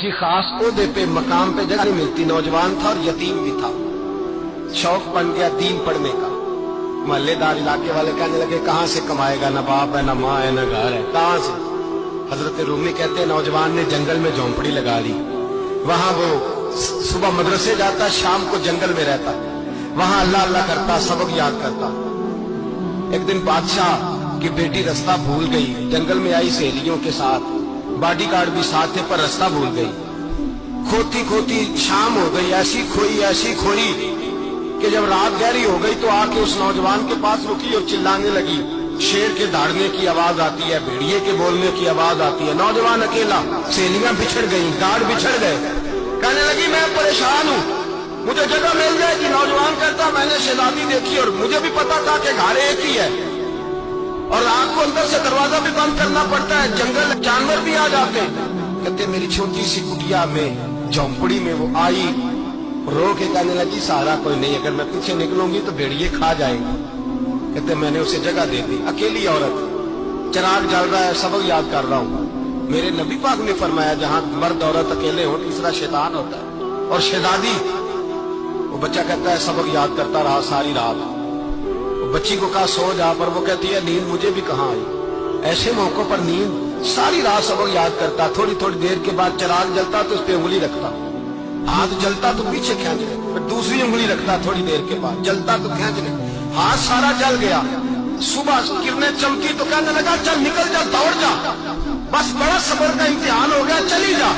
किसी खास ओहदे पे मकाम पे जगह नहीं मिलती, नौजवान था और यतीम भी था, शौक बन गया दीन पढ़ने का। मोहल्लेदार इलाके वाले कहने लगे कहाँ से कमाएगा, ना बाप है ना माँ है ना घर है, कहाँ से। हजरत रूमी कहते हैं नौजवान ने जंगल में झोंपड़ी लगा ली, वहां वो सुबह मदरसे जाता, शाम को जंगल में रहता, वहां अल्लाह अल्लाह करता, सबक याद करता। एक दिन बादशाह की बेटी रास्ता भूल गई, जंगल में आई सहेलियों के साथ, बॉडीगार्ड भी साथ थे, पर रास्ता भूल गई। खोती खोती शाम हो गई, ऐसी खोई कि जब रात गहरी हो गई तो आके उस नौजवान के पास रुकी और चिल्लाने लगी। शेर के दहाड़ने की आवाज आती है, भेड़िए के बोलने की आवाज आती है। नौजवान अकेला, सहेलियां बिछड़ गई, गार्ड बिछड़ गए। कहने लगी मैं परेशान हूँ, मुझे जगह मिल जाएगी। नौजवान कहता मैंने शहजादी देखी और मुझे भी पता था कि घर एक ही है और रात को अंदर से दरवाजा भी बंद करना पड़ता है, जंगल जानवर भी आ जाते हैं। कहते मेरी छोटी सी कुटिया में झोंपड़ी में वो आई, रो के कहने लगी सहारा कोई नहीं, अगर मैं पीछे निकलूंगी तो भेड़िए खा जाएंगे। कहते मैंने उसे जगह दे दी। अकेली औरत, चिराग जल रहा है, सबक याद कर रहा हूँ। मेरे नबी पाक ने फरमाया जहां मर्द औरत अकेले हो तीसरा शैतान होता है। और शहजादी, वो बच्चा कहता है सबक याद करता रहा सारी रात। वो बच्ची को कहा सो जा, पर वो कहती है नींद मुझे भी कहाँ आई। ऐसे मौकों पर नींद, सारी रात सबक याद करता, थोड़ी थोड़ी देर के बाद चिराग जलता तो उस पर उंगली रखता, हाथ जलता तो पीछे खींच ले, फिर दूसरी उंगली रखता, थोड़ी देर के बाद जलता तो खींच ले, हाथ सारा जल गया। सुबह किरणें चमकी तो कहने लगा चल निकल जा, दौड़ जा, बस बड़ा सबर का इम्तिहान हो गया, चली जा।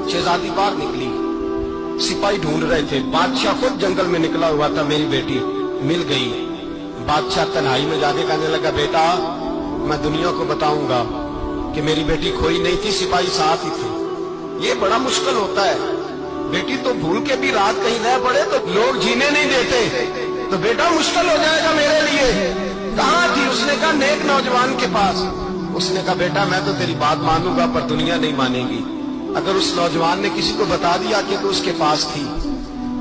शहजादी बाहर निकली, सिपाही ढूंढ रहे थे, बादशाह खुद जंगल में निकला हुआ था, मेरी बेटी मिल गई। बादशाह तन्हाई में जाके कहने लगा बेटा मैं दुनिया को बताऊंगा कि मेरी बेटी खोई नहीं थी, सिपाही साथ ही थे। ये बड़ा मुश्किल होता है, बेटी तो भूल के भी रात कहीं रह पड़े तो लोग जीने नहीं देते, तो बेटा मुश्किल हो जाएगा मेरे लिए। कहाँ थी? उसने कहा नेक नौजवान के पास। उसने कहा बेटा मैं तो तेरी बात मानूंगा पर दुनिया नहीं मानेगी। अगर उस नौजवान ने किसी को बता दिया कि तू उसके पास थी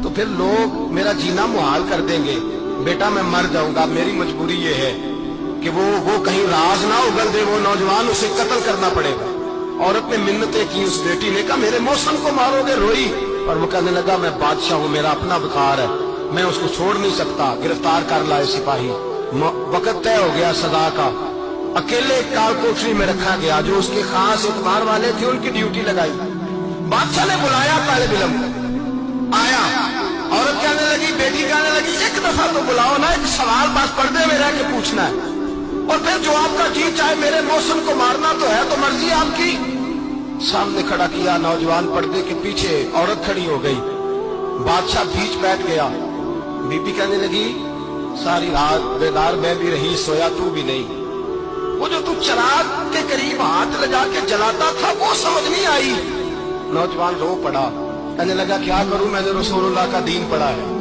तो फिर लोग मेरा जीना मुहाल कर देंगे। बेटा मैं मर जाऊंगा, मेरी मजबूरी ये है कि वो कहीं राज ना उगल दे वो नौजवान, उसे कत्ल करना पड़ेगा। औरत ने मिन्नतें की, उस बेटी ने कहा मेरे मौसम को मारोगे, रोई। और वो कहने लगा मैं बादशाह हूँ, मेरा अपना बुखार है, मैं उसको छोड़ नहीं सकता। गिरफ्तार कर लाए सिपाही। वक्त तय हो गया सदा का, अकेले काल कोठरी में रखा गया। जो उसके खास इतबार वाले थे उनकी ड्यूटी लगाई। बादशाह ने बुलाया तालिब इल्म, आया। औरत कहने लगी, बेटी कहने लगी एक दफा तो बुलाओ ना, एक सवाल बस पर्दे में रह के पूछना है और फिर जो आपका जी चाहे, मेरे मौसम को मारना तो है तो मर्जी आपकी। सामने खड़ा किया, नौजवान पर्दे के पीछे, औरत खड़ी हो गई। बादशाह बीच बैठ गया। बीबी कहने लगी सारी रात बेदार मैं भी रही, सोया तू भी नहीं। वो जो तू चिराग के करीब हाथ लगा के जलाता था वो समझ नहीं आई। नौजवान रो पड़ा, कहने लगा क्या करूं, मैंने रसूलुल्लाह का दीन पढ़ा है,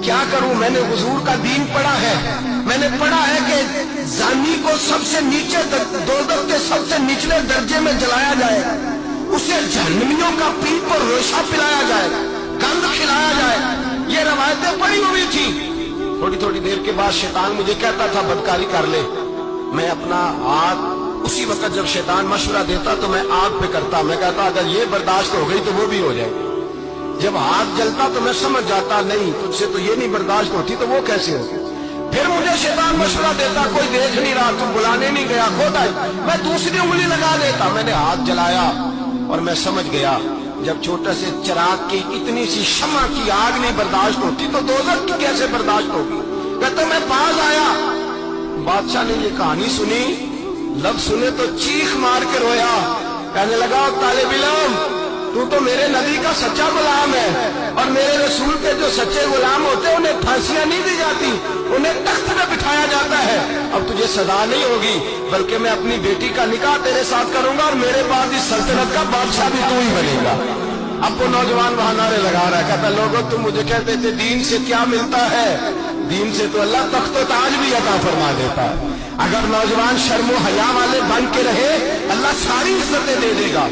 क्या करूं, मैंने हुजूर का दीन पढ़ा है। मैंने पढ़ा है कि जानी को सबसे नीचे दोज़ख के सबसे निचले दर्जे में जलाया जाए, उसे जहन्नमियों का पीप और रेशा पिलाया जाए, गंद खिलाया जाए। ये रवायतें पड़ी हुई थी। थोड़ी थोड़ी देर के बाद शैतान मुझे कहता था बदकारी कर ले, मैं अपना हाथ उसी वक्त जब शैतान मशवरा देता तो मैं आग पे करता। मैं कहता अगर ये बर्दाश्त हो गई तो वो भी हो जाएगी। जब हाथ जलता तो मैं समझ जाता नहीं तुझसे तो ये नहीं बर्दाश्त होती तो वो कैसे होती। फिर मुझे शैतान मशवरा देता कोई देख नहीं रहा, तू बुलाने नहीं गया, खुद आई, मैं दूसरी उंगली लगा देता। मैंने हाथ जलाया और मैं समझ गया जब छोटे से चिराग की इतनी सी शमा की आग नहीं बर्दाश्त होती तो दोज़ख की कैसे बर्दाश्त होगी। कहते मैं पास आया, बादशाह ने ये कहानी सुनी, लफ्ज़ सुने तो चीख मार के रोया। कहने लगा तालिब इल्म तू तो मेरे नबी का सच्चा गुलाम है और मेरे रसूल के जो सच्चे गुलाम होते हैं उन्हें फांसियां नहीं दी जाती, उन्हें तख्त पे बिठाया जाता है। अब तुझे सजा नहीं होगी बल्कि मैं अपनी बेटी का निकाह तेरे साथ करूंगा और मेरे बाद इस सल्तनत का बादशाह भी तू ही बनेगा। अब वो नौजवान वहां नारे लगा रहा है, कहता लोगों तुम मुझे कहते थे दीन से क्या मिलता है, दीन से तो अल्लाह तख्त व ताज भी अता फरमा देता है। अगर नौजवान शर्मो हया वाले बन के रहे अल्लाह सारी इज्जतें दे देगा।